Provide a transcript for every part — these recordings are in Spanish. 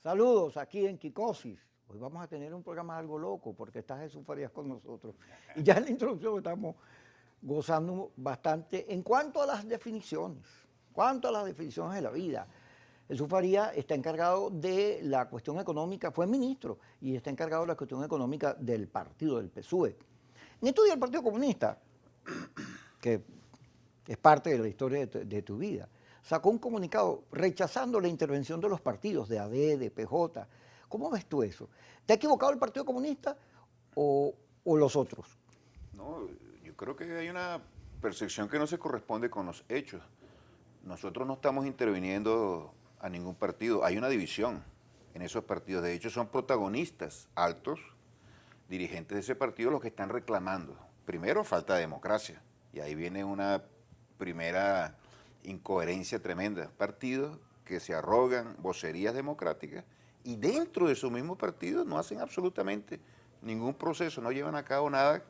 Saludos aquí en Kikosis. Hoy vamos a tener un programa algo loco porque está Jesús Farías con nosotros. Y ya en la introducción estamos gozando bastante en cuanto a las definiciones, de la vida. Jesús Farías está encargado de la cuestión económica, fue ministro y está encargado de la cuestión económica del partido, del PSUV. En estos días el Partido Comunista, que es parte de la historia de tu vida, sacó un comunicado rechazando la intervención de los partidos, de AD, de PJ. ¿Cómo ves tú eso? ¿Te ha equivocado el Partido Comunista o los otros? No, yo creo que hay una percepción que no se corresponde con los hechos. Nosotros no estamos interviniendo a ningún partido. Hay una división en esos partidos. De hecho, son protagonistas altos, dirigentes de ese partido, los que están reclamando. Primero, falta de democracia. Y ahí viene una primera incoherencia tremenda. Partidos que se arrogan vocerías democráticas y dentro de esos mismos partidos no hacen absolutamente ningún proceso, no llevan a cabo nada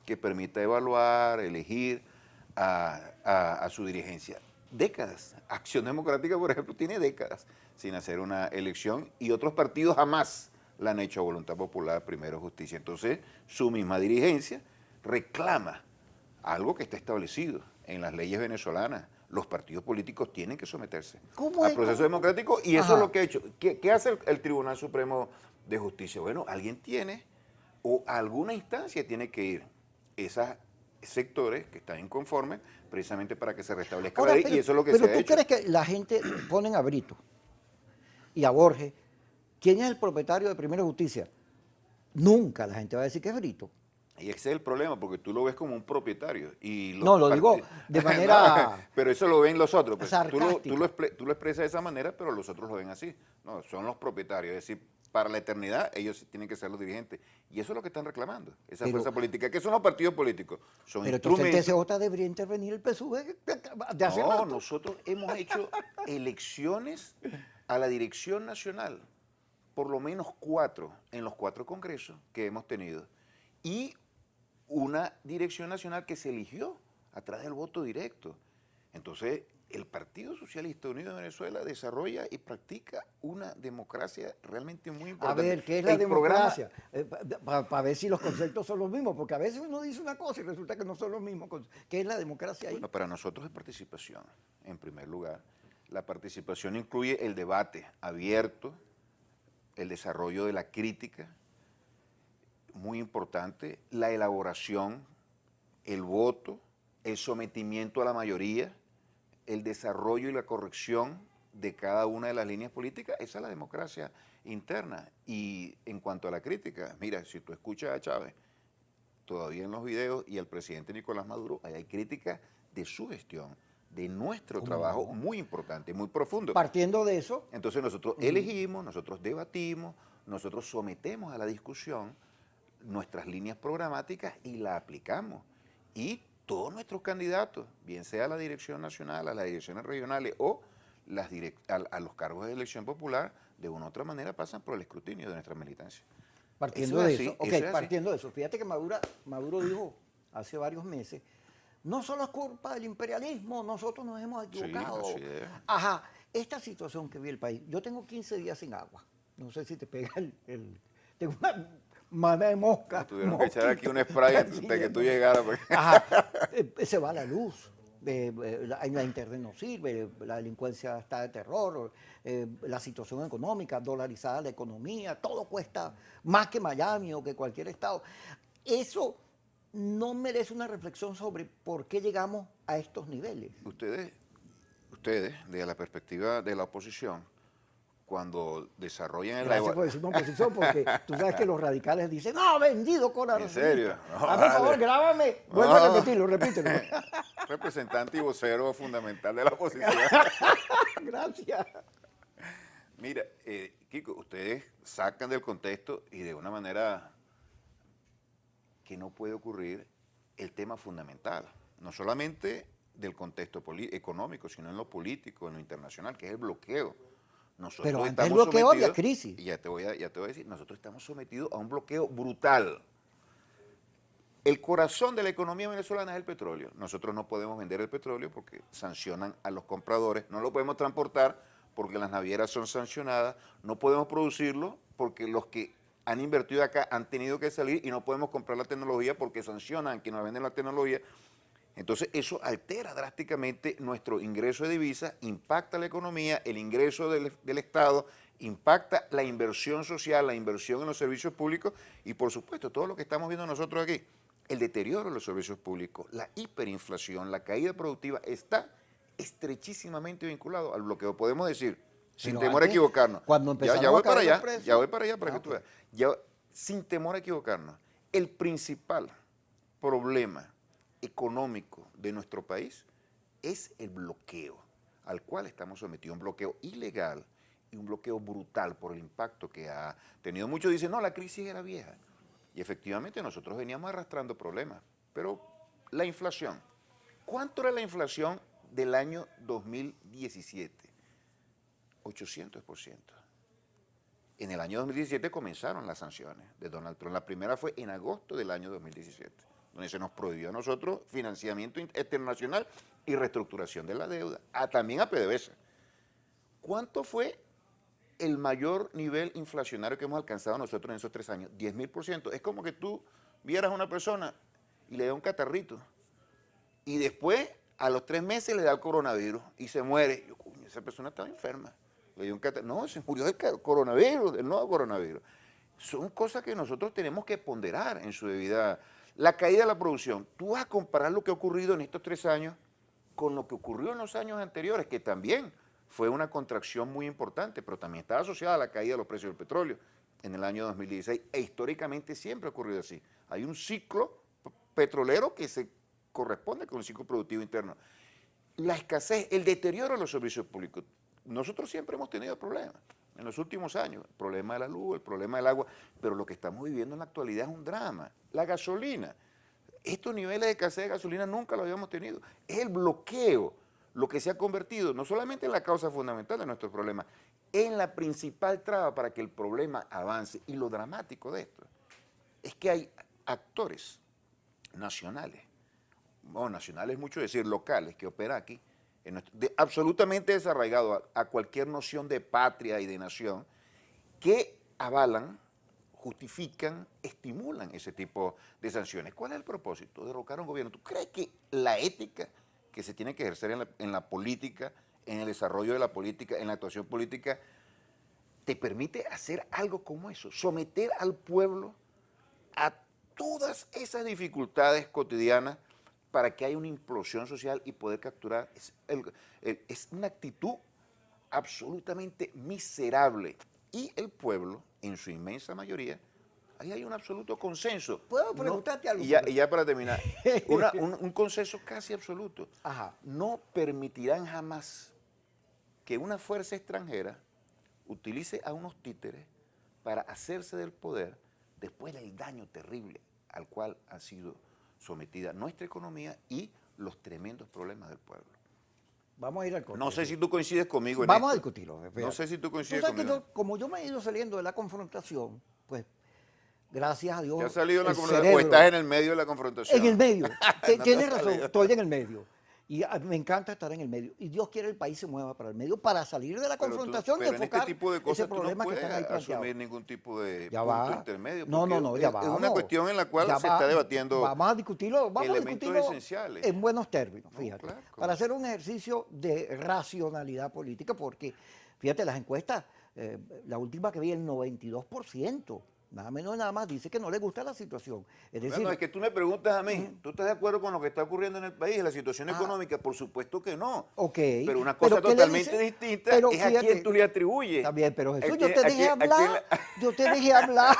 que permita evaluar, elegir a su dirigencia. Décadas. Acción Democrática, por ejemplo, tiene décadas sin hacer una elección y otros partidos jamás la han hecho a voluntad popular, primero justicia. Entonces, su misma dirigencia reclama algo que está establecido en las leyes venezolanas. Los partidos políticos tienen que someterse al proceso democrático y eso es lo que ha hecho. ¿Qué hace el Tribunal Supremo de Justicia? Bueno, alguien tiene o alguna instancia tiene que ir esos sectores que están inconformes precisamente para que se restablezca la ley y eso es lo que se ha hecho. Pero tú crees que la gente pone a Brito y a Borges, ¿quién es el propietario de Primera Justicia? Nunca la gente va a decir que es Brito. Y ese es el problema, porque tú lo ves como un propietario. Y no, lo digo de manera no, pero eso lo ven los otros. Pues. Sarcástica. Tú lo expresas de esa manera, pero los otros lo ven así. No, son los propietarios. Es decir, para la eternidad ellos tienen que ser los dirigentes. Y eso es lo que están reclamando, esa fuerza política. ¿Qué son los partidos políticos? Son pero instrumentos. Entonces el TCJ debería intervenir el PSUV de hace rato. Nosotros hemos hecho elecciones a la dirección nacional. Por lo menos 4 en los 4 congresos que hemos tenido. Y una dirección nacional que se eligió a través del voto directo. Entonces, el Partido Socialista Unido de Venezuela desarrolla y practica una democracia realmente muy importante. A ver, ¿qué es la democracia? Para ver si los conceptos son los mismos, porque a veces uno dice una cosa y resulta que no son los mismos. ¿Qué es la democracia ahí? Bueno, para nosotros es participación, en primer lugar. La participación incluye el debate abierto, el desarrollo de la crítica, muy importante, la elaboración, el voto, el sometimiento a la mayoría, el desarrollo y la corrección de cada una de las líneas políticas, esa es la democracia interna. Y en cuanto a la crítica, mira, si tú escuchas a Chávez, todavía en los videos, y al presidente Nicolás Maduro, ahí hay críticas de su gestión, de nuestro trabajo muy importante, muy profundo. Partiendo de eso. Entonces nosotros elegimos, nosotros debatimos, nosotros sometemos a la discusión nuestras líneas programáticas y la aplicamos. Y todos nuestros candidatos, bien sea a la dirección nacional, a las direcciones regionales o a los cargos de elección popular, de una u otra manera pasan por el escrutinio de nuestra militancia. Partiendo de eso, partiendo de eso, fíjate que Maduro dijo hace varios meses, no solo es culpa del imperialismo, nosotros nos hemos equivocado. Sí, así es. Ajá, esta situación que vive el país, yo tengo 15 días sin agua, no sé si te pega tengo una mana de mosca. Tuvieron que echar aquí un spray antes de que tú llegaras. Porque... Ajá, se va la luz, la internet no sirve, la delincuencia está de terror, la situación económica, dolarizada la economía, todo cuesta más que Miami o que cualquier estado. Eso no merece una reflexión sobre por qué llegamos a estos niveles. Ustedes, desde la perspectiva de la oposición, cuando desarrollan el... Gracias por decirme oposición, porque tú sabes que los radicales dicen, no, vendido con ¿En serio? No, a por favor, grábame. Vuelve a repetirlo, repítelo. Representante y vocero fundamental de la oposición. Gracias. Mira, Kiko, ustedes sacan del contexto y de una manera que no puede ocurrir el tema fundamental, no solamente del contexto económico, sino en lo político, en lo internacional, que es el bloqueo. Nosotros pero antes el bloqueo había crisis. Y ya te voy a decir, nosotros estamos sometidos a un bloqueo brutal. El corazón de la economía venezolana es el petróleo. Nosotros no podemos vender el petróleo porque sancionan a los compradores, no lo podemos transportar porque las navieras son sancionadas, no podemos producirlo porque los que han invertido acá han tenido que salir y no podemos comprar la tecnología porque sancionan a quienes nos venden la tecnología. Entonces eso altera drásticamente nuestro ingreso de divisas, impacta la economía, el ingreso del Estado, impacta la inversión social, la inversión en los servicios públicos y por supuesto todo lo que estamos viendo nosotros aquí, el deterioro de los servicios públicos, la hiperinflación, la caída productiva está estrechísimamente vinculado al bloqueo. Podemos decir, sin Pero temor a antes, equivocarnos, cuando empezaron ya voy a caer para los allá, precios. ya voy para allá para que Ok. tú veas, sin temor a equivocarnos, el principal problema económico de nuestro país es el bloqueo al cual estamos sometidos, un bloqueo ilegal y un bloqueo brutal por el impacto que ha tenido. Muchos dicen, no, la crisis era vieja. Y efectivamente nosotros veníamos arrastrando problemas, pero la inflación, ¿cuánto era la inflación del año 2017? 800%. En el año 2017 comenzaron las sanciones de Donald Trump. La primera fue en agosto del año 2017, donde se nos prohibió a nosotros financiamiento internacional y reestructuración de la deuda, también a PDVSA. ¿Cuánto fue el mayor nivel inflacionario que hemos alcanzado nosotros en esos 3 años? 10.000%. Es como que tú vieras a una persona y le da un catarrito y después a los 3 meses le da el coronavirus y se muere. Yo, coño, esa persona estaba enferma. Le dio un catarrito. No, se murió del coronavirus, del nuevo coronavirus. Son cosas que nosotros tenemos que ponderar en su debida. La caída de la producción. Tú vas a comparar lo que ha ocurrido en estos 3 años con lo que ocurrió en los años anteriores, que también fue una contracción muy importante, pero también estaba asociada a la caída de los precios del petróleo en el año 2016, e históricamente siempre ha ocurrido así. Hay un ciclo petrolero que se corresponde con el ciclo productivo interno. La escasez, el deterioro de los servicios públicos. Nosotros siempre hemos tenido problemas en los últimos años, el problema de la luz, el problema del agua, pero lo que estamos viviendo en la actualidad es un drama. La gasolina, estos niveles de escasez de gasolina nunca los habíamos tenido. Es el bloqueo lo que se ha convertido no solamente en la causa fundamental de nuestros problemas, en la principal traba para que el problema avance. Y lo dramático de esto es que hay actores nacionales, bueno, nacionales es mucho decir, locales, que operan aquí, absolutamente desarraigados a cualquier noción de patria y de nación, que avalan, justifican, estimulan ese tipo de sanciones. ¿Cuál es el propósito? Derrocar a un gobierno. ¿Tú crees que la ética que se tiene que ejercer en la política, en el desarrollo de la política, en la actuación política, te permite hacer algo como eso? Someter al pueblo a todas esas dificultades cotidianas para que haya una implosión social y poder capturar. Es una actitud absolutamente miserable. Y el pueblo, en su inmensa mayoría, ahí hay un absoluto consenso. ¿Puedo preguntarte algo? Y ya para terminar, un consenso casi absoluto. Ajá. No permitirán jamás que una fuerza extranjera utilice a unos títeres para hacerse del poder después del daño terrible al cual ha sido sometida nuestra economía y los tremendos problemas del pueblo. Vamos a ir al corte. No sé si tú coincides conmigo en Vamos a esto. discutirlo. No sé si tú coincides Tú sabes que conmigo. como yo me he ido saliendo de la confrontación, pues, gracias a Dios. ¿Te has salido en la el confrontación o cerebro- estás en el medio de la confrontación? En el medio. No te Tienes has razón, salido. estoy en el medio. Y me encanta estar en el medio. Y Dios quiere el país se mueva para el medio para salir de la confrontación pero y en enfocar este tipo de ese cosas tú no problema que puedes están ahí planteados. asumir ningún tipo de Ya punto va. intermedio. No, porque ya es vamos. una cuestión en la cual Ya se va. está debatiendo Vamos a discutirlo, elementos esenciales. en buenos términos, No, fíjate. claro. Para hacer un ejercicio de racionalidad política, porque, fíjate, las encuestas, la última que vi, el 92%. Nada menos nada más dice que no le gusta la situación. Es decir, Bueno, es que tú me preguntas a mí, ¿tú estás de acuerdo con lo que está ocurriendo en el país, en la situación económica? Por supuesto que no. ok. Pero una cosa ¿qué le totalmente dice? distinta Pero es a fíjate, quién tú le atribuyes. Está bien, pero Jesús, ¿A yo te quién- a dejé quién- a quién hablar. Yo te dejé hablar.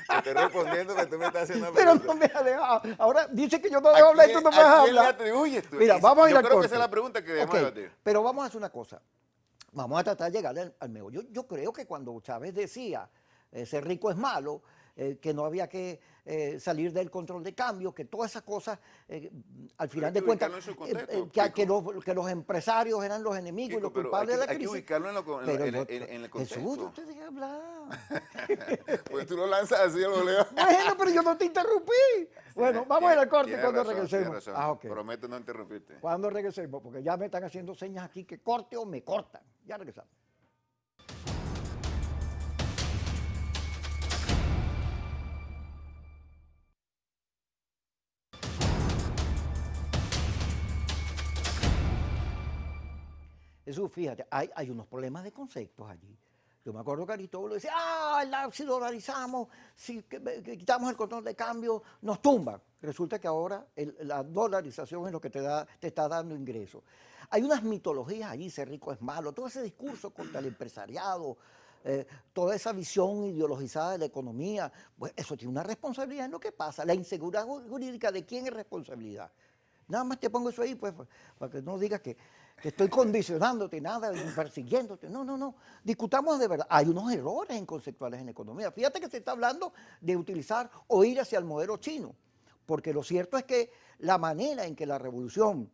Te estoy respondiendo que tú me estás haciendo una Pero pregunta. no me has dejado. Ahora dice que yo no dejo hablar y tú no me ¿A dejas quién le hablar. atribuyes tú? Mira, vamos a ir Yo al creo que corte. esa es la pregunta que debemos Ok, debatir. pero vamos a hacer una cosa. Vamos a tratar de llegar al meollo. Yo creo que cuando Chávez decía ser rico es malo, que no había que salir del control de cambio, que todas esas cosas, al final hay de que cuentas, ubicarlo en su contexto, que los empresarios eran los enemigos y Kiko, los pero culpables de la hay que crisis. ubicarlo en el contexto. Jesús, yo te dejé hablar. Porque tú lo lanzas así al voleo. Bueno, pero yo no te interrumpí. Bueno, vamos a ir al corte Tienes cuando razón, regresemos. tienes razón. Ok. Prometo no interrumpirte. Cuando regresemos, porque ya me están haciendo señas aquí que corte o me cortan. Ya regresamos. Eso, fíjate, hay unos problemas de conceptos allí. Yo me acuerdo que Aristóbulo decía, si dolarizamos, si quitamos el control de cambio, nos tumban. Resulta que ahora la dolarización es lo que te está dando ingresos. Hay unas mitologías allí, ser rico es malo, todo ese discurso contra el empresariado, toda esa visión ideologizada de la economía, pues eso tiene una responsabilidad en lo que pasa. La inseguridad jurídica, ¿de quién es responsabilidad? Nada más te pongo eso ahí, pues, para que no digas que estoy condicionándote, nada, persiguiéndote. No, no, no. Discutamos de verdad. Hay unos errores conceptuales en economía. Fíjate que se está hablando de utilizar o ir hacia el modelo chino, porque lo cierto es que la manera en que la revolución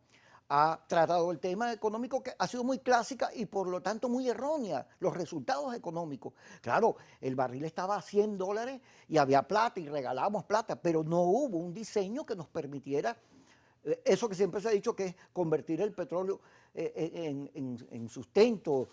ha tratado el tema económico que ha sido muy clásica y por lo tanto muy errónea, los resultados económicos. Claro, el barril estaba a $100 y había plata y regalábamos plata, pero no hubo un diseño que nos permitiera eso que siempre se ha dicho que es convertir el petróleo en sustento,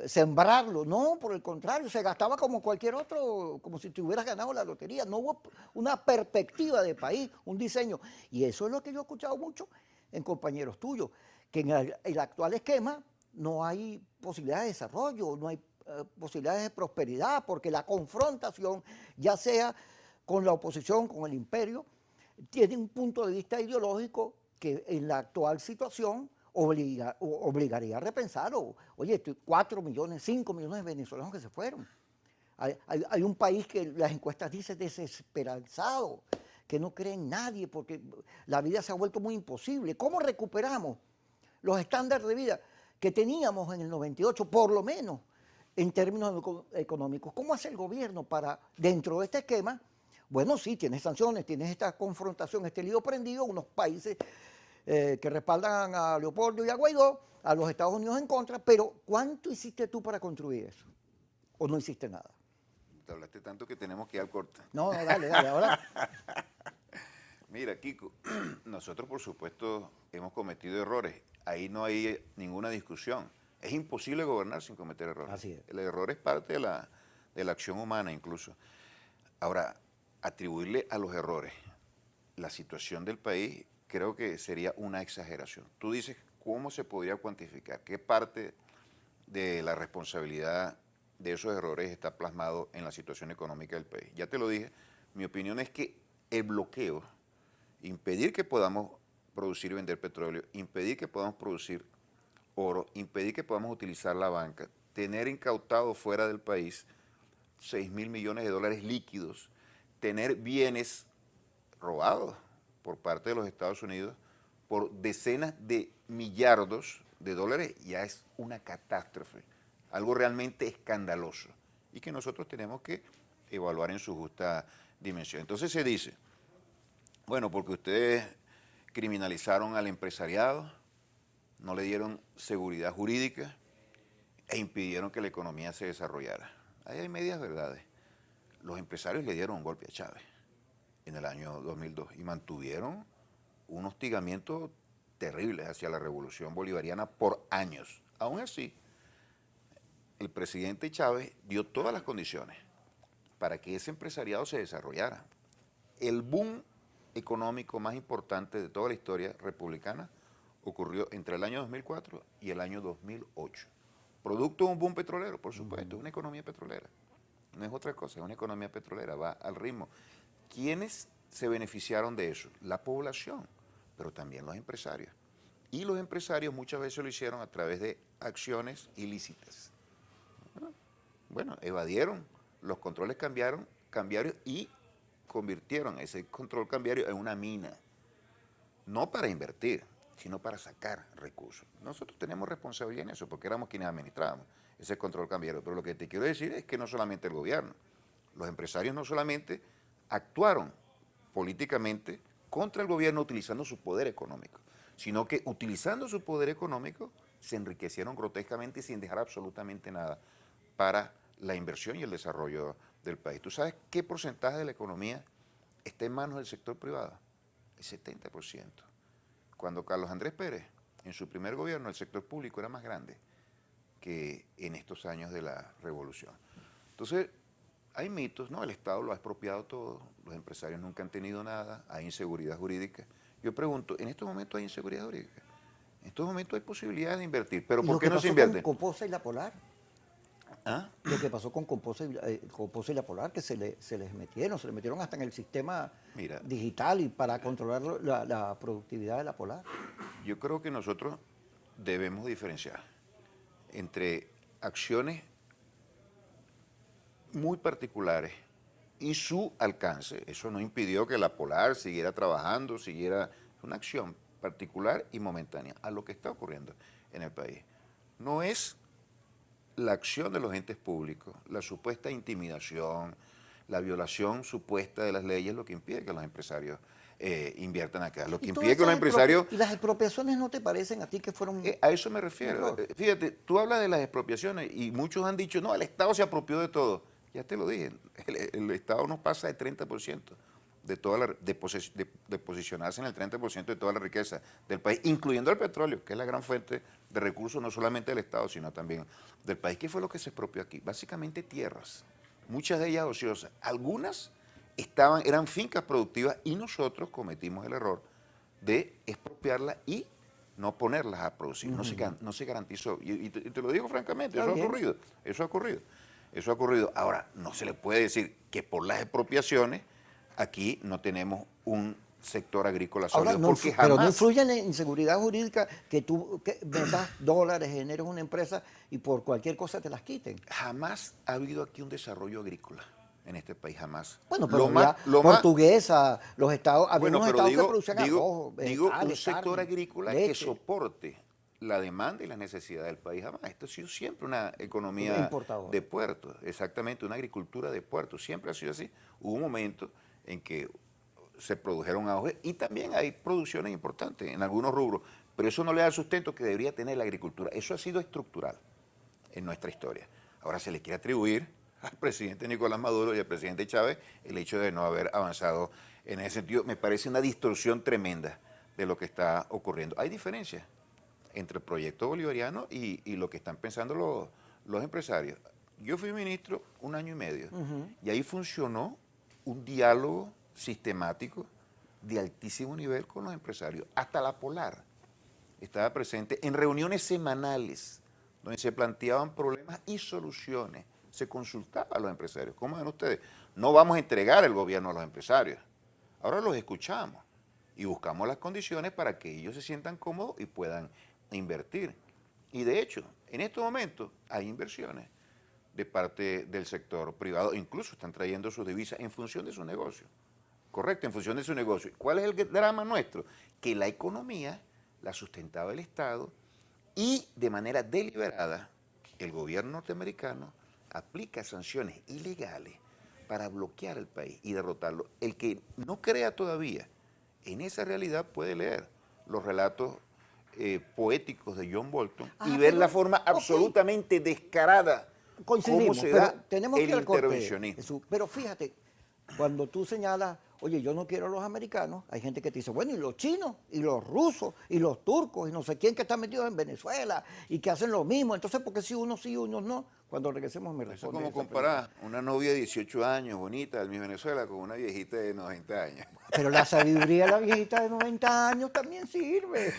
sembrarlo. No, por el contrario, se gastaba como cualquier otro, como si te hubieras ganado la lotería. No hubo una perspectiva de país, un diseño. Y eso es lo que yo he escuchado mucho en compañeros tuyos, que en el actual esquema no hay posibilidades de desarrollo, no hay posibilidades de prosperidad, porque la confrontación, ya sea con la oposición, con el imperio, tiene un punto de vista ideológico que en la actual situación obligaría a repensar. Oye, 4 millones, 5 millones de venezolanos que se fueron. Hay un país que las encuestas dicen desesperanzado, que no cree en nadie porque la vida se ha vuelto muy imposible. ¿Cómo recuperamos los estándares de vida que teníamos en el 98, por lo menos en términos económicos? ¿Cómo hace el gobierno para, dentro de este esquema, bueno, sí, tienes sanciones, tienes esta confrontación, este lío prendido, unos países que respaldan a Leopoldo y a Guaidó, a los Estados Unidos en contra, pero ¿cuánto hiciste tú para construir eso? ¿O no hiciste nada? Te hablaste tanto que tenemos que ir al corte. No, no, dale, dale, ahora. Mira, Kiko, nosotros por supuesto hemos cometido errores. Ahí no hay ninguna discusión. Es imposible gobernar sin cometer errores. Así es. El error es parte de la acción humana incluso. Ahora, atribuirle a los errores la situación del país creo que sería una exageración. Tú dices, ¿cómo se podría cuantificar? ¿Qué parte de la responsabilidad de esos errores está plasmado en la situación económica del país? Ya te lo dije, mi opinión es que el bloqueo, impedir que podamos producir y vender petróleo, impedir que podamos producir oro, impedir que podamos utilizar la banca, tener incautado fuera del país 6.000 millones de dólares líquidos, tener bienes robados por parte de los Estados Unidos por decenas de millardos de dólares, ya es una catástrofe, algo realmente escandaloso y que nosotros tenemos que evaluar en su justa dimensión. Entonces se dice, bueno, porque ustedes criminalizaron al empresariado, no le dieron seguridad jurídica e impidieron que la economía se desarrollara. Ahí hay medias verdades. Los empresarios le dieron un golpe a Chávez en el año 2002 y mantuvieron un hostigamiento terrible hacia la revolución bolivariana por años. Aún así, el presidente Chávez dio todas las condiciones para que ese empresariado se desarrollara. El boom económico más importante de toda la historia republicana ocurrió entre el año 2004 y el año 2008. Producto de un boom petrolero, por supuesto, es una economía petrolera. No es otra cosa, es una economía petrolera, va al ritmo. ¿Quiénes se beneficiaron de eso? La población, pero también los empresarios. Y los empresarios muchas veces lo hicieron a través de acciones ilícitas. Bueno, evadieron los controles cambiarios y convirtieron ese control cambiario en una mina. No para invertir, sino para sacar recursos. Nosotros tenemos responsabilidad en eso, porque éramos quienes administrábamos ese control cambiario. Pero lo que te quiero decir es que no solamente el gobierno, los empresarios no solamente actuaron políticamente contra el gobierno utilizando su poder económico, sino que utilizando su poder económico se enriquecieron grotescamente y sin dejar absolutamente nada para la inversión y el desarrollo del país. ¿Tú sabes qué porcentaje de la economía está en manos del sector privado? El 70%. Cuando Carlos Andrés Pérez, en su primer gobierno, el sector público era más grande que en estos años de la revolución. Entonces, hay mitos, ¿no? El Estado lo ha expropiado todo, los empresarios nunca han tenido nada, hay inseguridad jurídica. Yo pregunto, ¿en estos momentos hay inseguridad jurídica? En estos momentos hay posibilidades de invertir, pero ¿Y ¿por lo qué que no se pasó con invierten? Composa y la Polar? ¿Ah? Lo que pasó con Composa y la Polar, que se les metieron hasta en el sistema Mira, digital y para controlar la productividad de la Polar. yo creo que nosotros debemos diferenciar entre acciones muy particulares y su alcance. Eso no impidió que la Polar siguiera trabajando, siguiera una acción particular y momentánea a lo que está ocurriendo en el país. No es la acción de los entes públicos, la supuesta intimidación, la violación supuesta de las leyes, lo que impide que los empresarios inviertan acá. Lo que ¿Y impide que los empresarios... ¿Y las expropiaciones no te parecen a ti que fueron A eso me un refiero. error? Fíjate, tú hablas de las expropiaciones y muchos han dicho, no, el Estado se apropió de todo. Ya te lo dije, el Estado no pasa de 30% de, toda de posicionarse en el 30% de toda la riqueza del país, incluyendo el petróleo, que es la gran fuente de recursos no solamente del Estado, sino también del país. ¿Qué fue lo que se expropió aquí? Básicamente tierras, muchas de ellas ociosas. Algunas eran fincas productivas y nosotros cometimos el error de expropiarlas y no ponerlas a producir. No se garantizó. Y te lo digo francamente, Está eso ha bien. ocurrido. Eso ha ocurrido. Eso ha ocurrido. Ahora, no se le puede decir que por las expropiaciones aquí no tenemos un sector agrícola Ahora, sólido, porque pero no jamás, influye en inseguridad jurídica que tú metas dólares, generes una empresa y por cualquier cosa te las quiten. jamás ha habido aquí un desarrollo agrícola en este país, jamás. Bueno, pero había portuguesa, los estados, había Bueno, unos pero estados que producían arroz, digo un vegetales, sector carne, agrícola que leche, soporte la demanda y las necesidades del país jamás. Esto ha sido siempre una economía importador. de puertos, exactamente, una agricultura de puertos. Siempre ha sido así. Hubo un momento en que se produjeron auge y también hay producciones importantes en algunos rubros, pero eso no le da el sustento que debería tener la agricultura. Eso ha sido estructural en nuestra historia. Ahora se le quiere atribuir al presidente Nicolás Maduro y al presidente Chávez el hecho de no haber avanzado en ese sentido. Me parece una distorsión tremenda de lo que está ocurriendo. Hay diferencias entre el proyecto bolivariano y lo que están pensando los empresarios. Yo fui ministro 1 año y medio y ahí funcionó un diálogo sistemático de altísimo nivel con los empresarios. Hasta la Polar estaba presente en reuniones semanales donde se planteaban problemas y soluciones. Se consultaba a los empresarios. ¿Cómo ven ustedes? No vamos a entregar el gobierno a los empresarios. Ahora los escuchamos y buscamos las condiciones para que ellos se sientan cómodos y puedan invertir. Y de hecho, en estos momentos hay inversiones de parte del sector privado, incluso están trayendo sus divisas en función de su negocio. Correcto, en función de su negocio. ¿Cuál es el drama nuestro? Que la economía la sustentaba el Estado y de manera deliberada el gobierno norteamericano aplica sanciones ilegales para bloquear el país y derrotarlo. El que no crea todavía en esa realidad puede leer los relatos poéticos de John Bolton y ver la forma absolutamente descarada cómo coincidimos, se pero da tenemos el que ir al corte, intervencionismo. Jesús. Pero fíjate, cuando tú señalas, oye, yo no quiero a los americanos, hay gente que te dice, bueno, y los chinos, y los rusos, y los turcos, y no sé quién que están metidos en Venezuela, y que hacen lo mismo. Entonces, ¿por qué si unos sí y unos no? Cuando regresemos me Eso es responde como esa comparar una novia de 18 años, bonita, del Miss Venezuela, con una viejita de 90 años. pregunta. Pero la sabiduría de la viejita de 90 años también sirve.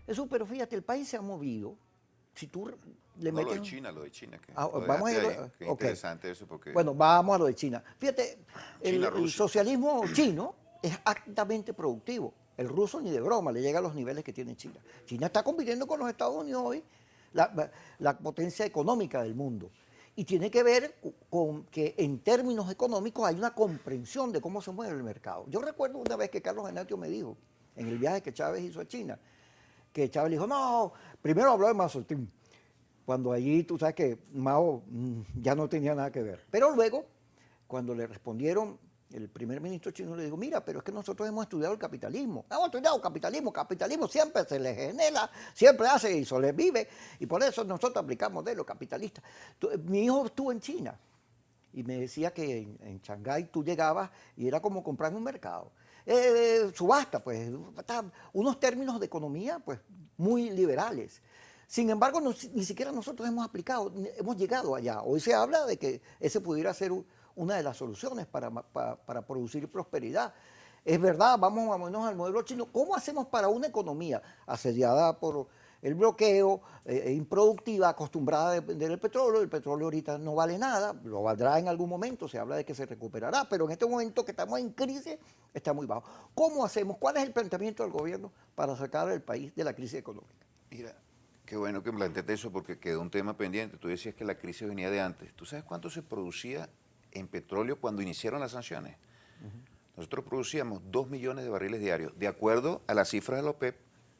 Eso, pero fíjate, el país se ha movido. Si tú le No, metes... lo de China, que Ah, lo vamos a dejaste ir... ahí. Qué ok. interesante eso, porque Bueno, vamos a lo de China. Fíjate, China, el Rusia. socialismo chino es altamente productivo. El ruso ni de broma le llega a los niveles que tiene China. China está compitiendo con los Estados Unidos hoy, la potencia económica del mundo. Y tiene que ver con que en términos económicos hay una comprensión de cómo se mueve el mercado. Yo recuerdo una vez que Carlos Genatio me dijo, en el viaje que Chávez hizo a China, que Chávez le dijo, no, primero habló de Mao Zedong, cuando allí tú sabes que Mao ya no tenía nada que ver. Pero luego, cuando le respondieron, el primer ministro chino le dijo, mira, pero es que nosotros hemos estudiado el capitalismo. Hemos estudiado capitalismo, capitalismo siempre se les genera, siempre hace y sobrevive, y por eso nosotros aplicamos de lo capitalista. Mi hijo estuvo en China y me decía que en Shanghái tú llegabas y era como comprar en un mercado. Subasta, pues, unos términos de economía, pues, muy liberales. Sin embargo, ni siquiera nosotros hemos aplicado, hemos llegado allá. Hoy se habla de que ese pudiera ser una de las soluciones para producir prosperidad. Es verdad, vámonos al modelo chino. ¿Cómo hacemos para una economía asediada por el bloqueo, improductiva, acostumbrada a depender del petróleo? El petróleo ahorita no vale nada, lo valdrá en algún momento, se habla de que se recuperará, pero en este momento que estamos en crisis está muy bajo. ¿Cómo hacemos? ¿Cuál es el planteamiento del gobierno para sacar al país de la crisis económica? Mira, qué bueno que planteaste eso porque quedó un tema pendiente. Tú decías que la crisis venía de antes. ¿Tú sabes cuánto se producía en petróleo cuando iniciaron las sanciones? Nosotros producíamos 2 millones de barriles diarios, de acuerdo a las cifras de la OPEP,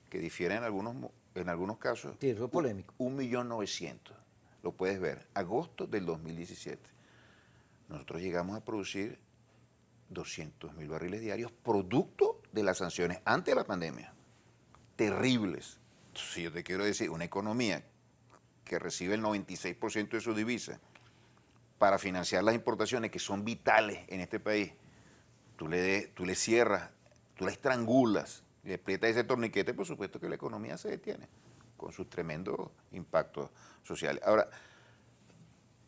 que difieren en algunos casos. Sí, eso es polémico. 1.900.000, lo puedes ver, agosto del 2017. Nosotros llegamos a producir 200.000 barriles diarios, producto de las sanciones antes de la pandemia. Terribles. Entonces yo te quiero decir, una economía que recibe el 96% de su divisa para financiar las importaciones que son vitales en este país, tú le cierras, tú la estrangulas, le aprietas ese torniquete, por supuesto que la economía se detiene con sus tremendos impactos sociales. Ahora,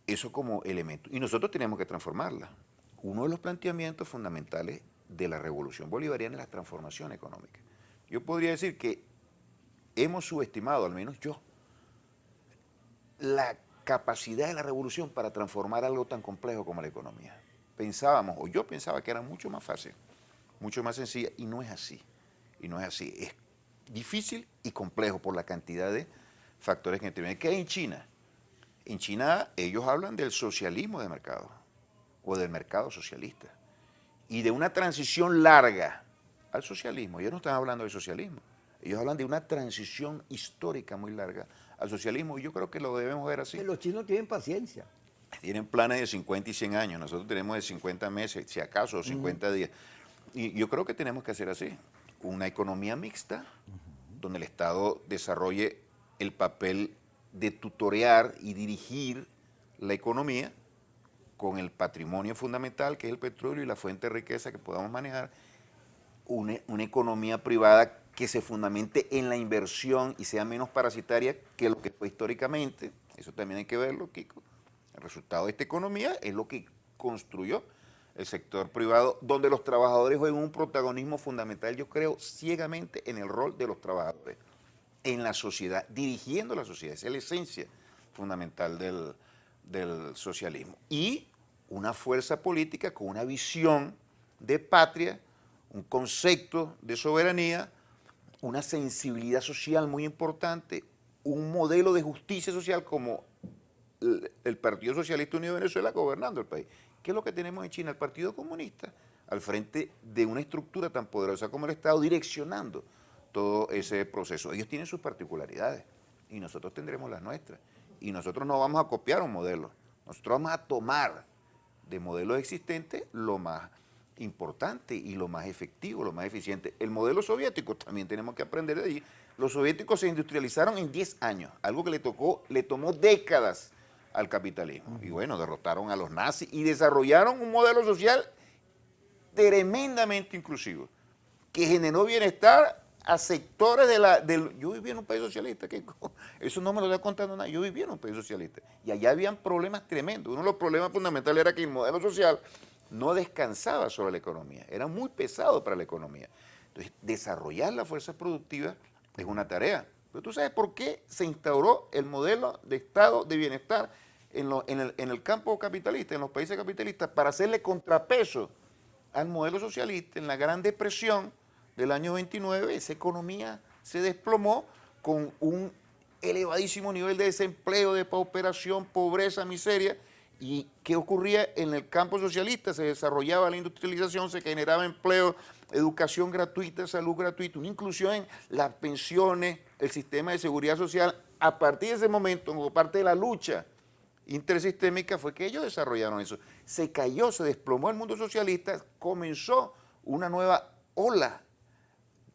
eso como elemento. Y nosotros tenemos que transformarla. Uno de los planteamientos fundamentales de la revolución bolivariana es la transformación económica. Yo podría decir que hemos subestimado, al menos yo, la capacidad de la revolución para transformar algo tan complejo como la economía. Pensábamos, o yo pensaba que era mucho más fácil, mucho más sencilla, y no es así. Y no es así. Es difícil y complejo por la cantidad de factores que intervienen. ¿Qué hay en China? En China ellos hablan del socialismo de mercado o del mercado socialista y de una transición larga al socialismo. Ellos no están hablando de socialismo, ellos hablan de una transición histórica muy larga al socialismo y yo creo que lo debemos ver así. Que los chinos tienen paciencia. Tienen planes de 50 y 100 años, nosotros tenemos de 50 meses, si acaso, 50 días. Y yo creo que tenemos que hacer así, una economía mixta, donde el Estado desarrolle el papel de tutorear y dirigir la economía con el patrimonio fundamental que es el petróleo y la fuente de riqueza que podamos manejar, una economía privada que se fundamente en la inversión y sea menos parasitaria que lo que fue históricamente. Eso también hay que verlo, Kiko. El resultado de esta economía es lo que construyó el sector privado, donde los trabajadores juegan un protagonismo fundamental, yo creo, ciegamente en el rol de los trabajadores, en la sociedad, dirigiendo la sociedad. Esa es la esencia fundamental del socialismo. Y una fuerza política con una visión de patria, un concepto de soberanía, una sensibilidad social muy importante, un modelo de justicia social como el Partido Socialista Unido de Venezuela gobernando el país. ¿Qué es lo que tenemos en China? El Partido Comunista al frente de una estructura tan poderosa como el Estado, direccionando todo ese proceso. Ellos tienen sus particularidades y nosotros tendremos las nuestras. Y nosotros no vamos a copiar un modelo, nosotros vamos a tomar de modelos existentes lo más importante y lo más efectivo, lo más eficiente. El modelo soviético también tenemos que aprender de allí. Los soviéticos se industrializaron en 10 años, algo que le tomó décadas al capitalismo. Y bueno, derrotaron a los nazis y desarrollaron un modelo social tremendamente inclusivo, que generó bienestar a sectores Yo vivía en un país socialista, eso no me lo estoy contando nada, yo vivía en un país socialista, y allá habían problemas tremendos. Uno de los problemas fundamentales era que el modelo social no descansaba sobre la economía, era muy pesado para la economía. Entonces, desarrollar la fuerza productiva es una tarea. Pero tú sabes por qué se instauró el modelo de estado de bienestar en el campo capitalista, en los países capitalistas, para hacerle contrapeso al modelo socialista. En la Gran Depresión del año 29, esa economía se desplomó con un elevadísimo nivel de desempleo, de pauperación, pobreza, miseria. ¿Y qué ocurría en el campo socialista? Se desarrollaba la industrialización, se generaba empleo, educación gratuita, salud gratuita, una inclusión en las pensiones, el sistema de seguridad social. A partir de ese momento, como parte de la lucha intersistémica, fue que ellos desarrollaron eso. Se cayó, se desplomó el mundo socialista, comenzó una nueva ola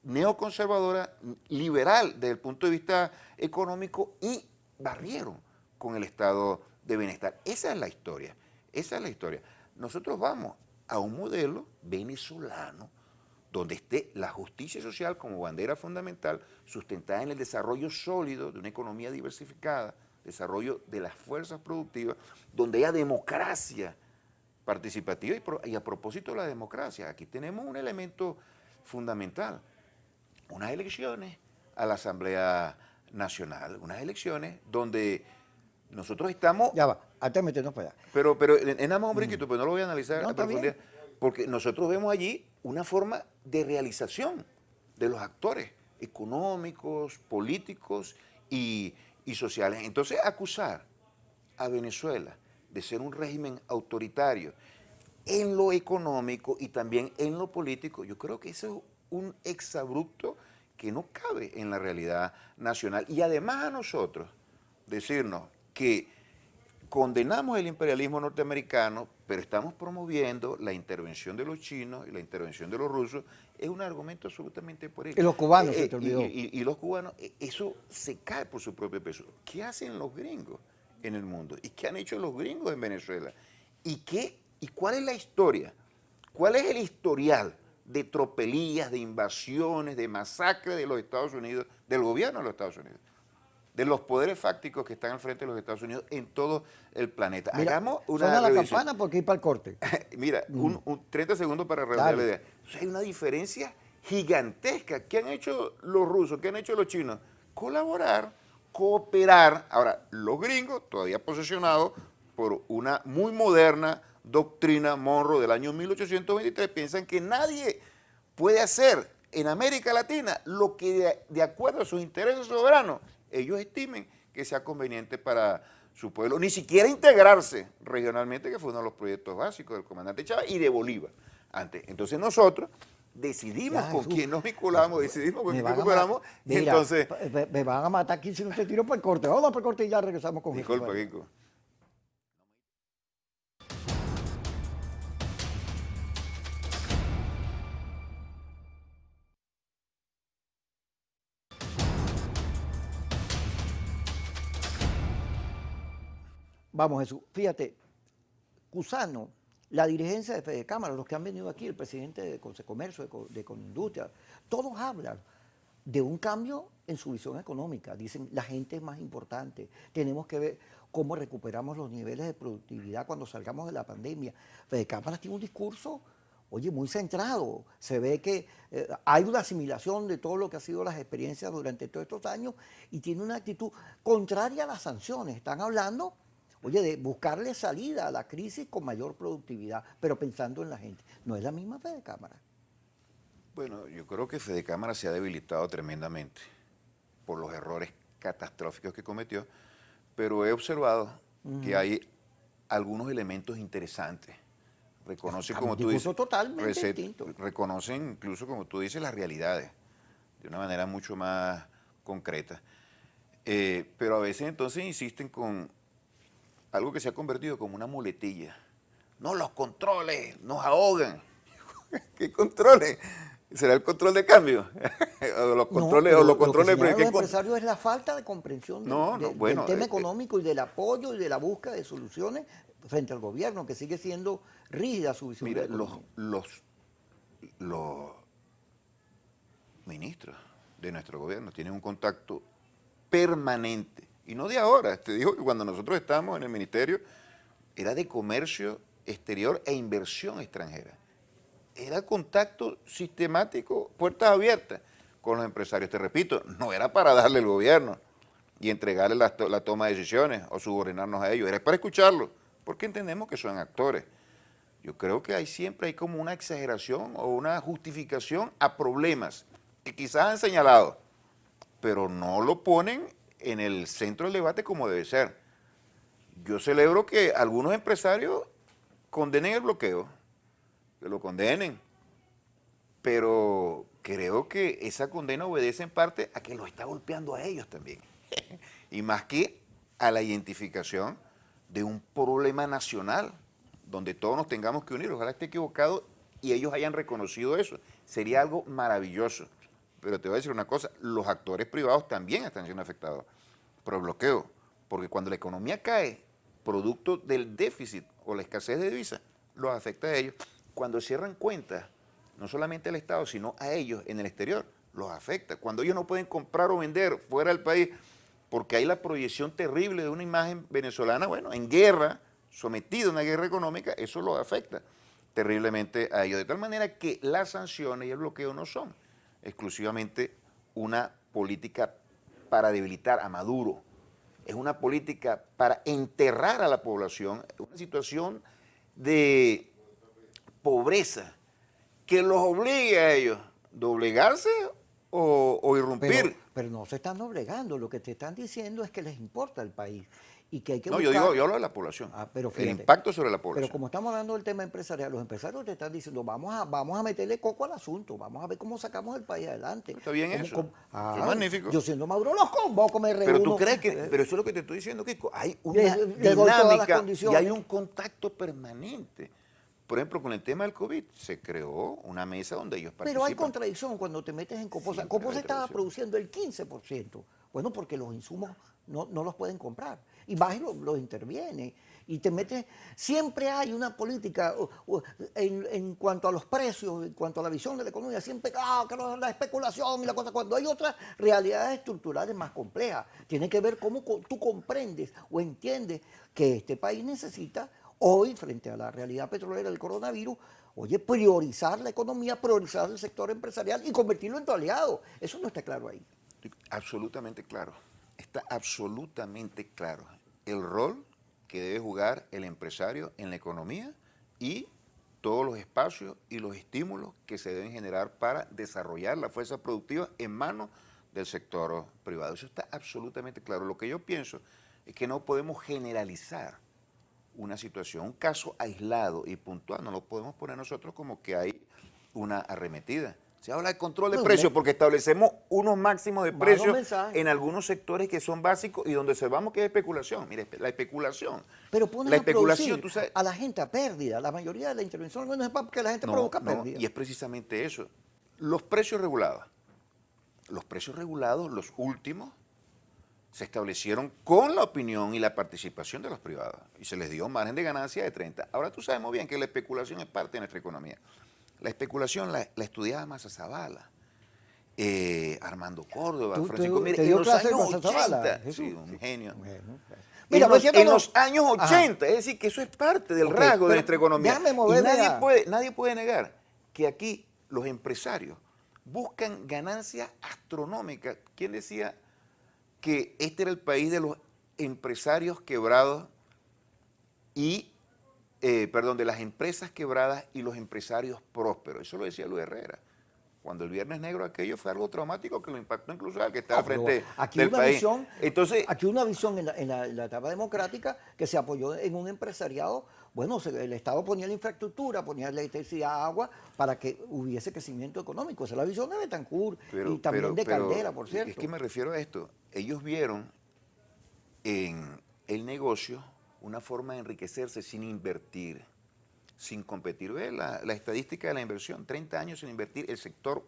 neoconservadora, liberal desde el punto de vista económico y barrieron con el estado de bienestar. Esa es la historia, esa es la historia. Nosotros vamos a un modelo venezolano donde esté la justicia social como bandera fundamental, sustentada en el desarrollo sólido de una economía diversificada, desarrollo de las fuerzas productivas, donde haya democracia participativa. Y a propósito de la democracia, aquí tenemos un elemento fundamental, unas elecciones a la Asamblea Nacional, unas elecciones donde nosotros estamos... Ya va, antes de meternos para allá. Pero es nada más un brinquito, pero no lo voy a analizar No, a está profundidad, bien. porque nosotros vemos allí una forma de realización de los actores económicos, políticos y sociales. Entonces, acusar a Venezuela de ser un régimen autoritario en lo económico y también en lo político, yo creo que eso es un exabrupto que no cabe en la realidad nacional. Y además a nosotros decirnos que condenamos el imperialismo norteamericano, pero estamos promoviendo la intervención de los chinos y la intervención de los rusos, es un argumento absolutamente pueril. Y los cubanos, se te olvidó. Y los cubanos, eso se cae por su propio peso. ¿Qué hacen los gringos en el mundo? ¿Y qué han hecho los gringos en Venezuela? ¿Y cuál es la historia? ¿Cuál es el historial de tropelías, de invasiones, de masacres de los Estados Unidos, del gobierno de los Estados Unidos, de los poderes fácticos que están al frente de los Estados Unidos en todo el planeta? Mira, hagamos una suena la revisión. campana porque ir para el corte. Mira, 30 segundos para redondear Dale. la idea. O sea, hay una diferencia gigantesca. ¿Qué han hecho los rusos? ¿Qué han hecho los chinos? Colaborar, cooperar. Ahora, los gringos, todavía posesionados por una muy moderna doctrina Monroe del año 1823, piensan que nadie puede hacer en América Latina lo que de acuerdo a sus intereses soberanos ellos estimen que sea conveniente para su pueblo, ni siquiera integrarse regionalmente, que fue uno de los proyectos básicos del comandante Chávez y de Bolívar antes. Entonces nosotros decidimos Ya, con Jesús. quién nos vinculamos, decidimos con Me quién van a nos vinculamos, y Mira, entonces... me van a matar aquí si no te tiro para el corte. Vamos para el corte y ya regresamos con Jesús. Disculpa, Kiko. Vamos, Jesús. Fíjate, Cusano, la dirigencia de Fede Cámara, los que han venido aquí, el presidente de Concecomercio, de Conindustria, todos hablan de un cambio en su visión económica. Dicen, la gente es más importante, tenemos que ver cómo recuperamos los niveles de productividad cuando salgamos de la pandemia. Fede Cámara tiene un discurso, oye, muy centrado. Se ve que hay una asimilación de todo lo que ha sido las experiencias durante todos estos años y tiene una actitud contraria a las sanciones. Están hablando, oye, de buscarle salida a la crisis con mayor productividad, pero pensando en la gente. No es la misma Fede Cámara. Bueno, yo creo que Fede Cámara se ha debilitado tremendamente por los errores catastróficos que cometió, pero he observado que hay algunos elementos interesantes. Reconoce, como tú dices, Totalmente distinto. reconocen incluso, como tú dices, las realidades de una manera mucho más concreta. Pero a veces entonces insisten con algo que se ha convertido como una muletilla. No, los controles nos ahogan. ¿Qué controles? ¿Será el control de cambio? ¿O los controles, No, o los lo controles? que señalan los empresarios es la falta de comprensión del tema económico y del apoyo y de la búsqueda de soluciones frente al gobierno, que sigue siendo rígida su visión. Mira, los ministros de nuestro gobierno tienen un contacto permanente, y no de ahora. Te digo que cuando nosotros estábamos en el ministerio, era de comercio exterior e inversión extranjera. Era contacto sistemático, puertas abiertas con los empresarios. Te repito, no era para darle el gobierno y entregarle la toma de decisiones o subordinarnos a ellos, era para escucharlos, porque entendemos que son actores. Yo creo que siempre hay como una exageración o una justificación a problemas que quizás han señalado, pero no lo ponen en el centro del debate como debe ser. Yo celebro que algunos empresarios condenen el bloqueo, que lo condenen, pero creo que esa condena obedece en parte a que lo está golpeando a ellos también, y más que a la identificación de un problema nacional, donde todos nos tengamos que unir. Ojalá esté equivocado y ellos hayan reconocido eso. Sería algo maravilloso. Pero te voy a decir una cosa, los actores privados también están siendo afectados por el bloqueo, porque cuando la economía cae, producto del déficit o la escasez de divisas, los afecta a ellos. Cuando cierran cuentas no solamente al Estado, sino a ellos en el exterior, los afecta. Cuando ellos no pueden comprar o vender fuera del país, porque hay la proyección terrible de una imagen venezolana, bueno, en guerra, sometido a una guerra económica, eso los afecta terriblemente a ellos. De tal manera que las sanciones y el bloqueo no son exclusivamente una política para debilitar a Maduro, es una política para enterrar a la población en una situación de pobreza que los obligue a ellos a doblegarse o irrumpir. Pero no se están doblegando, lo que te están diciendo es que les importa el país y que hay que No, buscar... yo hablo de la población, Pero el fíjate, impacto sobre la pero población. como estamos hablando del tema empresarial, los empresarios te están diciendo, vamos a meterle coco al asunto, vamos a ver cómo sacamos el país adelante. Está bien eso, eso es magnífico. Yo siendo Maduro los convoco, me reúno. Pero tú crees que, pero eso es lo que te estoy diciendo, Kiko, hay una le doy todas las dinámica y condiciones. hay un contacto permanente. Por ejemplo, con el tema del COVID, se creó una mesa donde ellos participan. Pero hay contradicción cuando te metes en Coposa. Siempre Coposa hay estaba contradicción. produciendo el 15%. Bueno, porque los insumos no los pueden comprar. Y vas y los interviene. Y te metes... Siempre hay una política en cuanto a los precios, en cuanto a la visión de la economía. Siempre, que la especulación y la cosa. Cuando hay otras realidades estructurales más complejas. Tiene que ver cómo tú comprendes o entiendes que este país necesita... Hoy, frente a la realidad petrolera del coronavirus, oye, priorizar la economía, priorizar el sector empresarial y convertirlo en tu aliado. Eso no está claro ahí. Absolutamente claro, está absolutamente claro el rol que debe jugar el empresario en la economía y todos los espacios y los estímulos que se deben generar para desarrollar la fuerza productiva en manos del sector privado. Eso está absolutamente claro. Lo que yo pienso es que no podemos generalizar una situación, un caso aislado y puntual, no lo podemos poner nosotros como que hay una arremetida. Se habla de control de precios porque establecemos unos máximos de precios en algunos sectores que son básicos y donde observamos que es especulación. Mire, la especulación. Pero pones La a especulación, producir tú sabes, a la gente a pérdida. La mayoría de la intervención no es para que la gente provoca pérdida. y es precisamente eso. Los precios regulados, los últimos, se establecieron con la opinión y la participación de los privados y se les dio un margen de ganancia de 30. Ahora tú sabes muy bien que la especulación es parte de nuestra economía. La especulación la estudiaba Massa Zavala, Armando Córdoba, Francisco Mire, en los años 80. Sí, un genio. Bueno, mira, en los años 80, es decir, que eso es parte del rasgo de nuestra economía. Y nadie puede negar que aquí los empresarios buscan ganancias astronómicas. ¿Quién decía que este era el país de los empresarios quebrados y, de las empresas quebradas y los empresarios prósperos? Eso lo decía Luis Herrera. Cuando el Viernes Negro aquello fue algo traumático que lo impactó incluso al que estaba al frente del país. Entonces, aquí una visión en la etapa democrática que se apoyó en un empresariado. Bueno, el Estado ponía la infraestructura, ponía electricidad, agua, para que hubiese crecimiento económico. Esa es la visión de Betancourt y también de Caldera, por cierto. Es que me refiero a esto. Ellos vieron en el negocio una forma de enriquecerse sin invertir, sin competir. Ve la estadística de la inversión, 30 años sin invertir el sector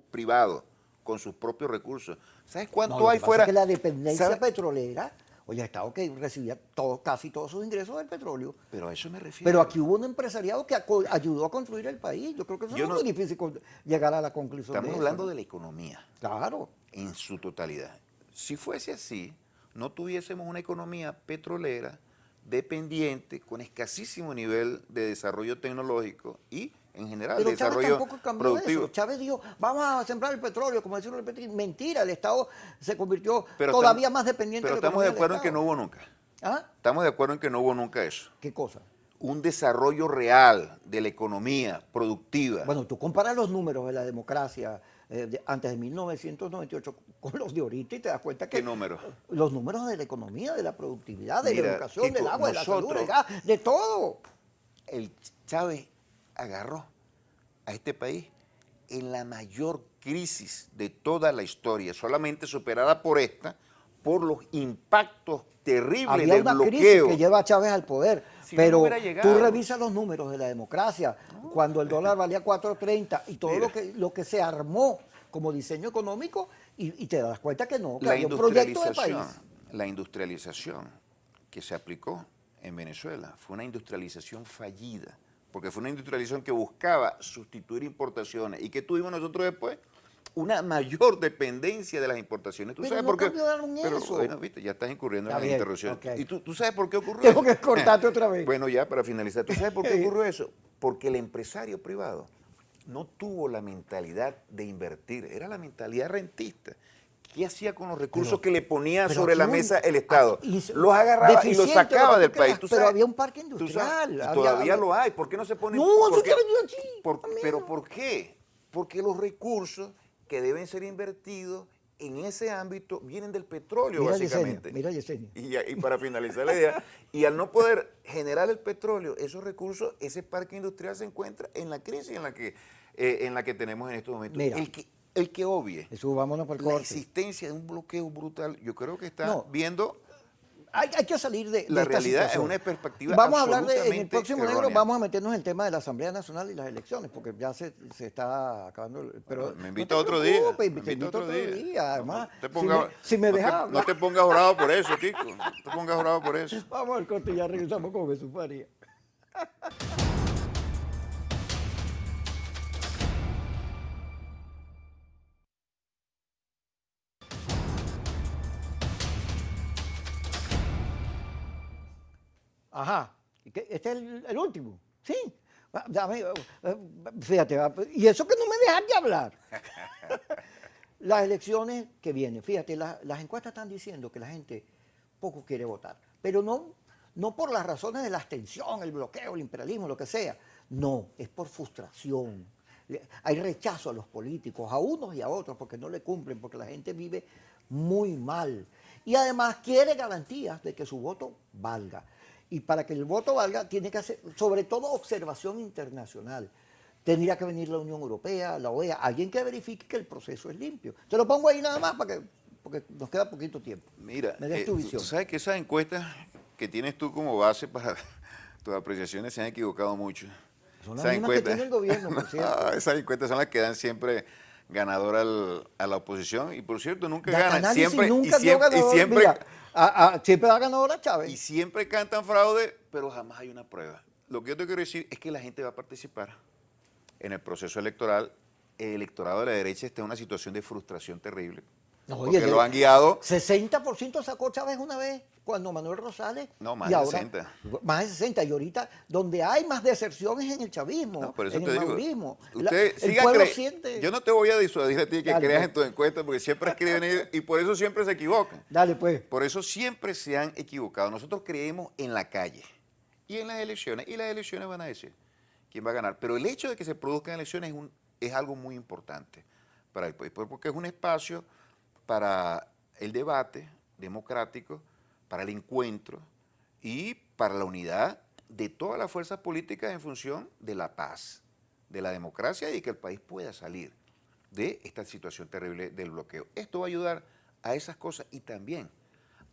privado con sus propios recursos. ¿Sabes cuánto hay fuera? Es que la dependencia petrolera, oye, Estado que recibía casi todos sus ingresos del petróleo. Pero a eso me refiero. Pero aquí hubo un empresariado que ayudó a construir el país. Yo creo que eso no es muy difícil llegar a la conclusión. Estamos hablando de la economía. Claro. En su totalidad. Si fuese así, no tuviésemos una economía petrolera dependiente, con escasísimo nivel de desarrollo tecnológico y, en general, de desarrollo productivo. Eso. Chávez dijo, vamos a sembrar el petróleo, como decía mentira, el Estado se convirtió todavía más dependiente. Pero estamos de acuerdo en que no hubo nunca. ¿Ah? Estamos de acuerdo en que no hubo nunca eso. ¿Qué cosa? Un desarrollo real de la economía productiva. Bueno, tú comparas los números de la democracia antes de 1998 con los de ahorita y te das cuenta que... ¿Qué números? Los números de la economía, de la productividad, de la educación, del agua, de la salud, del gas, de todo. El Chávez agarró a este país en la mayor crisis de toda la historia, solamente superada por esta, por los impactos terribles del bloqueo. Había una crisis que lleva a Chávez al poder, pero no tú revisas los números de la democracia, cuando el dólar valía 4.30 y todo lo que se armó como diseño económico y te das cuenta que no, que había un proyecto de país. La industrialización que se aplicó en Venezuela fue una industrialización fallida, porque fue una industrialización que buscaba sustituir importaciones. ¿Y qué tuvimos nosotros después? Una mayor dependencia de las importaciones. ¿Tú Pero sabes no por qué? cambiaron Pero eso. bueno, viste, ya estás incurriendo Está en las bien, interrupciones. ok. ¿Y tú sabes por qué ocurrió Tengo eso? que cortarte otra vez. Bueno, ya para finalizar, ¿tú sabes por qué ocurrió eso? Porque el empresario privado no tuvo la mentalidad de invertir, era la mentalidad rentista. ¿Qué hacía con los recursos que le ponía Pero sobre aquí la un- mesa el Estado? aquí Los agarraba y los deficiente, sacaba lo que del tú país. quieras, pero había un parque industrial, Y había- todavía había- lo hay. ¿Por qué no se pone? No, por eso qué- está vendido así, ¿Pero también. por qué? Porque los recursos que deben ser invertidos en ese ámbito vienen del petróleo, Mira Yesenia, básicamente. mira Yesenia. Y para finalizar la idea, y al no poder generar el petróleo, esos recursos, ese parque industrial se encuentra en la crisis en la que tenemos en estos momentos. Mira. El que obvie Jesús, vámonos por el la corte. existencia de un bloqueo brutal, yo creo que está No. viendo Hay que salir de la esta realidad en situación. una perspectiva Vamos a hablar en el absolutamente próximo negro, errónea. vamos a meternos en el tema de la Asamblea Nacional y las elecciones, porque ya se está acabando. Pero Me no invita te otro día. preocupes, Me te invito otro día. Además, No te pongas, si me no te- dejas no hablar. te pongas bravo por eso, Kiko. No te pongas bravo por eso. Vamos al corte y ya regresamos con Jesús Faría. Ajá. Este es el último. Sí. Fíjate, y eso que no me dejas de hablar. Las elecciones que vienen, fíjate, las encuestas están diciendo que la gente poco quiere votar, pero no por las razones de la abstención, el bloqueo, el imperialismo, lo que sea. No, es por frustración. Hay rechazo a los políticos, a unos y a otros, porque no le cumplen, porque la gente vive muy mal. Y además quiere garantías de que su voto valga. Y para que el voto valga, tiene que hacer, sobre todo, observación internacional. Tendría que venir la Unión Europea, la OEA, alguien que verifique que el proceso es limpio. Te lo pongo ahí nada más porque nos queda poquito tiempo. Mira, Me des tu tú visión. sabes que esas encuestas que tienes tú como base para tus apreciaciones se han equivocado mucho. Son las mismas que tiene el gobierno, por cierto. Esas encuestas son las que dan siempre ganador a la oposición y por cierto nunca Data ganan. Análisis Siempre, nunca y dio siempre, ganador. y siempre, Mira, siempre da ganadora Chávez. y siempre cantan fraude, pero jamás hay una prueba. Lo que yo te quiero decir es que la gente va a participar en el proceso electoral. El electorado de la derecha está en una situación de frustración terrible. No, Porque oye, lo han guiado. 60% sacó Chávez una vez cuando Manuel Rosales. No, más y de ahora, 60. Más de 60. Y ahorita, donde hay más deserciones en el chavismo, No, por eso en te el digo. madurismo. Usted El siga pueblo cre- siente. Yo no te voy a disuadir a ti que Dale, creas pues. en tus encuestas porque siempre escriben ellos y por eso siempre se equivocan. Dale, pues. Por eso siempre se han equivocado. Nosotros creemos en la calle y en las elecciones. Y las elecciones van a decir quién va a ganar. Pero el hecho de que se produzcan elecciones es algo muy importante para el país. Porque es un espacio para el debate democrático, para el encuentro y para la unidad de todas las fuerzas políticas en función de la paz, de la democracia y que el país pueda salir de esta situación terrible del bloqueo. Esto va a ayudar a esas cosas y también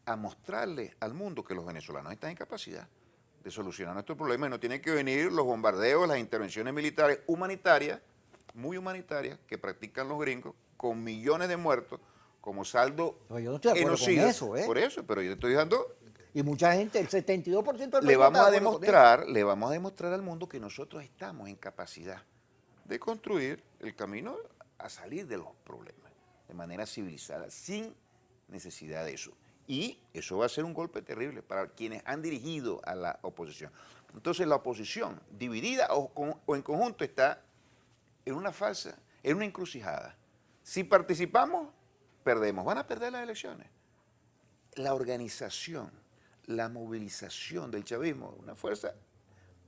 a mostrarle al mundo que los venezolanos están en capacidad de solucionar nuestros problemas y no tienen que venir los bombardeos, las intervenciones militares humanitarias, muy humanitarias, que practican los gringos, con millones de muertos, como saldo No, yo no estoy de acuerdo con genocida. eso, ¿eh? Por eso, pero yo te estoy dando, Y mucha gente, el 72% del le país no vamos está a de acuerdo con eso. le vamos a demostrar al mundo que nosotros estamos en capacidad de construir el camino a salir de los problemas de manera civilizada, sin necesidad de eso. Y eso va a ser un golpe terrible para quienes han dirigido a la oposición. Entonces la oposición, dividida o en conjunto, está en una falsa, en una encrucijada. Si participamos, perdemos. Van a perder las elecciones. La organización, la movilización del chavismo, una fuerza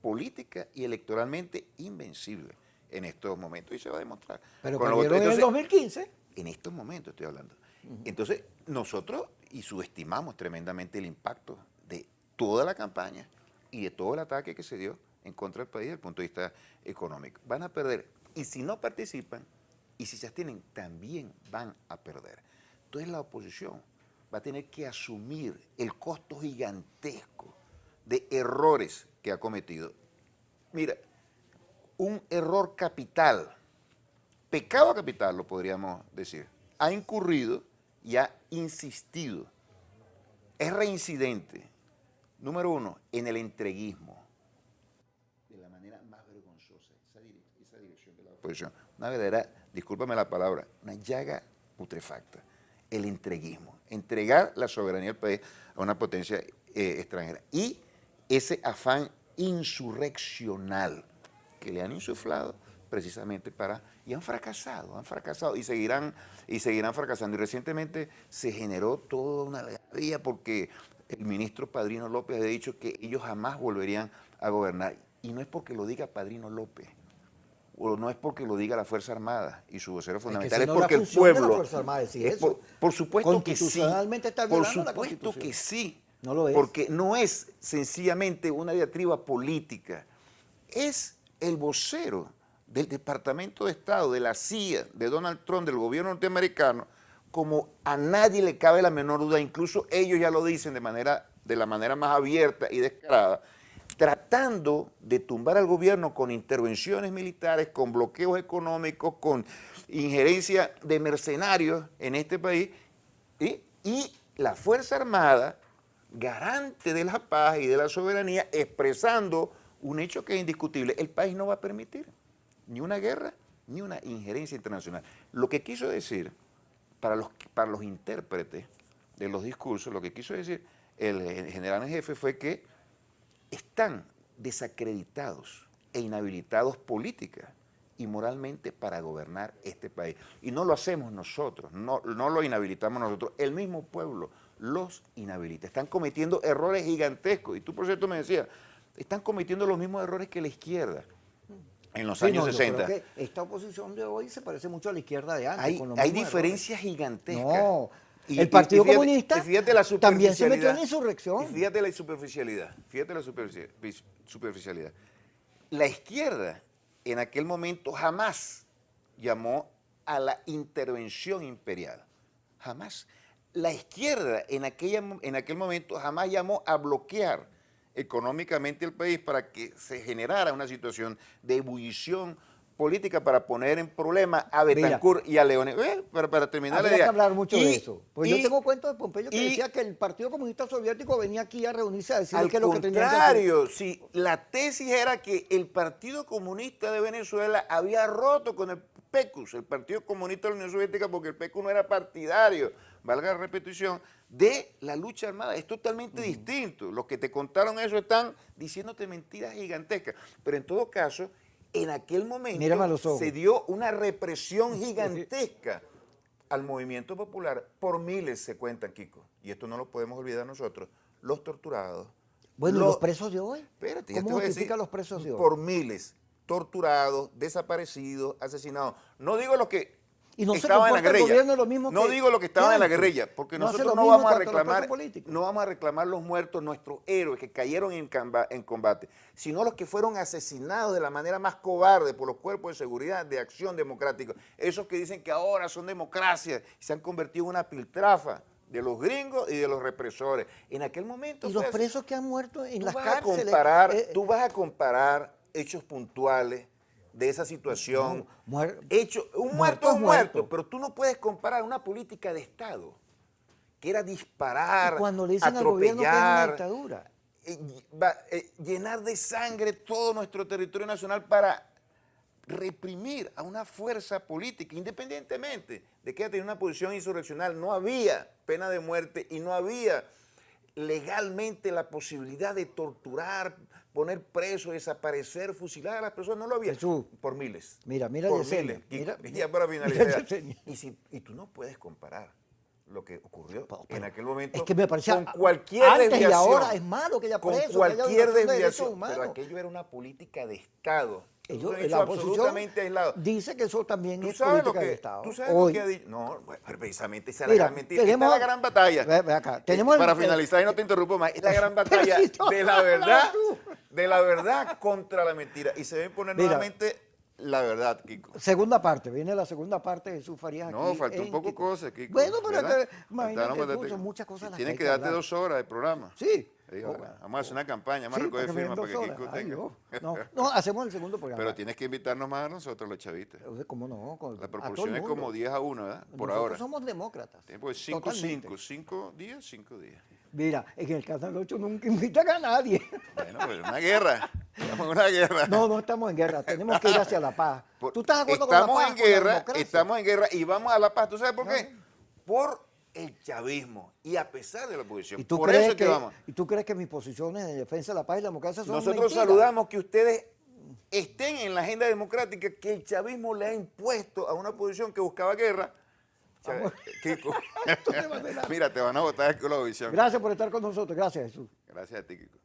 política y electoralmente invencible en estos momentos y se va a demostrar. Pero Con los votos. perdieron en el Entonces, 2015. en estos momentos estoy hablando. Entonces, nosotros y subestimamos tremendamente el impacto de toda la campaña y de todo el ataque que se dio en contra del país desde el punto de vista económico. Van a perder. Y si no participan, y si se abstienen, también van a perder. Entonces la oposición va a tener que asumir el costo gigantesco de errores que ha cometido. Mira, un error capital, pecado capital lo podríamos decir, ha incurrido y ha insistido, es reincidente, número uno, en el entreguismo, de la manera más posición. Una verdadera, discúlpame la palabra, una llaga putrefacta. El entreguismo. Entregar la soberanía del país a una potencia extranjera. Y ese afán insurreccional que le han insuflado precisamente y han fracasado y seguirán fracasando. Y recientemente se generó toda una algarabía porque el ministro Padrino López ha dicho que ellos jamás volverían a gobernar. Y no es porque lo diga Padrino López, o no es porque lo diga la Fuerza Armada y su vocero fundamental, es porque el pueblo... La Fuerza Armada decir eso. Por supuesto que sí. Constitucionalmente está violando la Por supuesto Constitución. que sí. No lo es. Porque no es sencillamente una diatriba política, es el vocero del Departamento de Estado, de la CIA, de Donald Trump, del gobierno norteamericano, como a nadie le cabe la menor duda, incluso ellos ya lo dicen de la manera más abierta y descarada, tratando de tumbar al gobierno con intervenciones militares, con bloqueos económicos, con injerencia de mercenarios en este país, y la Fuerza Armada, garante de la paz y de la soberanía, expresando un hecho que es indiscutible. El país no va a permitir ni una guerra ni una injerencia internacional. Lo que quiso decir, para los intérpretes de los discursos, lo que quiso decir el general en jefe fue que están desacreditados e inhabilitados política y moralmente para gobernar este país. Y no lo hacemos nosotros, no lo inhabilitamos nosotros, el mismo pueblo los inhabilita. Están cometiendo errores gigantescos. Y tú, por cierto, me decías, están cometiendo los mismos errores que la izquierda en los años 60. Yo creo que esta oposición de hoy se parece mucho a la izquierda de antes. Hay diferencias gigantescas. No, el Partido Comunista también se metió en insurrección. Y fíjate la superficialidad, superficialidad. La izquierda en aquel momento jamás llamó a la intervención imperial. Jamás. La izquierda en aquel momento jamás llamó a bloquear económicamente el país para que se generara una situación de ebullición política para poner en problema a Betancourt y a Leones. Para terminar la idea. Habría que hablar mucho de eso. Pues yo tengo cuentos de Pompeyo que decía que el Partido Comunista Soviético venía aquí a reunirse a decir qué es lo que tenían que hacer. Al contrario, si la tesis era que el Partido Comunista de Venezuela había roto con el PECUS, el Partido Comunista de la Unión Soviética, porque el PECUS no era partidario, valga la repetición, de la lucha armada. Es totalmente distinto. Los que te contaron eso están diciéndote mentiras gigantescas. Pero en todo caso, en aquel momento se dio una represión gigantesca al movimiento popular. Por miles se cuentan, Kiko, y esto no lo podemos olvidar nosotros, los torturados. Bueno, ¿los presos de hoy? Espérate, ¿Cómo justifica los presos de hoy? Por miles, torturados, desaparecidos, asesinados. No digo lo que estaban en la guerrilla. No digo lo que estaban en la guerrilla, porque nosotros no vamos a reclamar los muertos, nuestros héroes que cayeron en combate, sino los que fueron asesinados de la manera más cobarde por los cuerpos de seguridad de Acción Democrática. Esos que dicen que ahora son democracias y se han convertido en una piltrafa de los gringos y de los represores. En aquel momento... Y los presos que han muerto en las cárceles. Tú vas a comparar hechos puntuales de esa situación. Un muerto es muerto, pero tú no puedes comparar una política de Estado, que era disparar, y cuando le dicen atropellar, al gobierno que es una dictadura. Llenar de sangre todo nuestro territorio nacional para reprimir a una fuerza política, independientemente de que ella tenía una posición insurreccional. No había pena de muerte y no había legalmente la posibilidad de torturar, poner preso, desaparecer, fusilar a las personas. No lo había. Jesús, por miles. Mira por Yesenia, miles. Ya para finalizar. Y tú no puedes comparar lo que ocurrió en aquel momento, es que me parecía, con cualquier antes desviación. Y ahora es malo que haya preso, con cualquier que haya desviación. Pero aquello era una política de Estado. La absolutamente aislado. Dice que eso también es política de Estado. ¿Tú sabes lo que ha dicho? No, precisamente esa es la gran mentira. Esta es la gran batalla. Ve acá, para finalizar y no te interrumpo más, es la gran batalla de la verdad contra la mentira. Y se debe poner nuevamente la verdad, Kiko. Segunda parte, viene la segunda parte de Jesús Farías. No, faltó un poco cosas, Kiko. Bueno, pero imagínate, son muchas cosas las que hay Tienes que darte 2 horas de programa. Sí. Vamos a hacer una campaña, vamos a recoger firmas para que Kiko tenga. No, hacemos el segundo programa. Pero tienes que invitarnos más a nosotros, los chavistas. ¿Cómo no? La proporción es como 10-1, ¿verdad? Por ahora. Nosotros somos demócratas. Pues 5-5, 5 días. Mira, en el Canal 8 nunca invitan a nadie. Bueno, pues una guerra. Estamos en una guerra. No, no estamos en guerra, tenemos que ir hacia la paz. Por- ¿Tú estás de acuerdo con la estamos paz, en con la guerra, democracia? estamos en guerra y vamos a la paz. ¿Tú sabes por qué? Por el chavismo y a pesar de la oposición. ¿Y tú, Por crees eso es que vamos. ¿Y tú crees que mis posiciones de defensa de la paz y la democracia son Nosotros mentiras? saludamos que ustedes estén en la agenda democrática que el chavismo le ha impuesto a una oposición que buscaba guerra. Kiko. Esto te va a hacer nada. Mira, te van a votar de la visión. Gracias por estar con nosotros. Gracias, Jesús. Gracias a ti, Kiko.